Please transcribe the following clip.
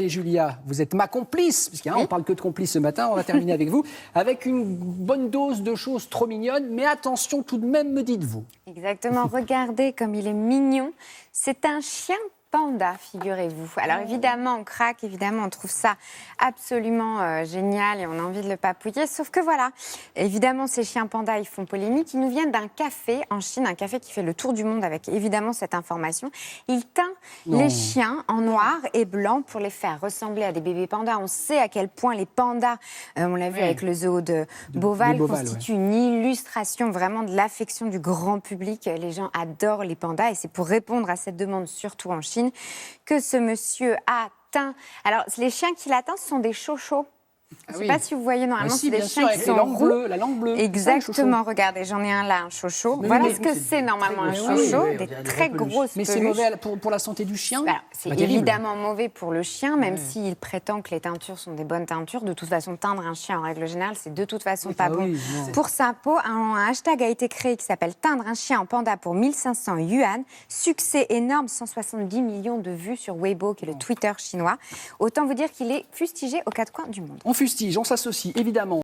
Et Julia, vous êtes ma complice, puisqu'on ne parle que de complice ce matin, on va terminer avec vous, avec une bonne dose de choses trop mignonnes, mais attention tout de même, me dites-vous. Exactement, regardez comme il est mignon. C'est un chien panda, figurez-vous. Alors évidemment, on craque, évidemment, on trouve ça absolument génial et on a envie de le papouiller. Sauf que voilà, évidemment, ces chiens pandas, ils font polémique. Ils nous viennent d'un café en Chine, un café qui fait le tour du monde avec évidemment cette information. Il teint les chiens en noir et blanc pour les faire ressembler à des bébés pandas. On sait à quel point les pandas, on l'a vu avec le zoo de Beauval, constituent une illustration vraiment de l'affection du grand public. Les gens adorent les pandas et c'est pour répondre à cette demande, surtout en Chine, que ce monsieur a teint. Alors, les chiens qu'il a teints, ce sont des chochos. Je ne sais pas si vous voyez, normalement, c'est des chiens qui sont roux. La langue bleue. Exactement, regardez, j'en ai un là, un chocho. Voilà ce que c'est normalement un chocho, des très grosses peluches. Mais c'est mauvais pour la santé du chien. C'est évidemment mauvais pour le chien, même s'il prétend que les teintures sont des bonnes teintures. De toute façon, teindre un chien, en règle générale, c'est de toute façon pas bon pour sa peau. Un hashtag a été créé qui s'appelle « Teindre un chien en panda pour 1500 yuan ». Succès énorme, 170 millions de vues sur Weibo, qui est le Twitter chinois. Autant vous dire qu'il est fustigé aux quatre coins du monde. On fustige, on s'associe, évidemment.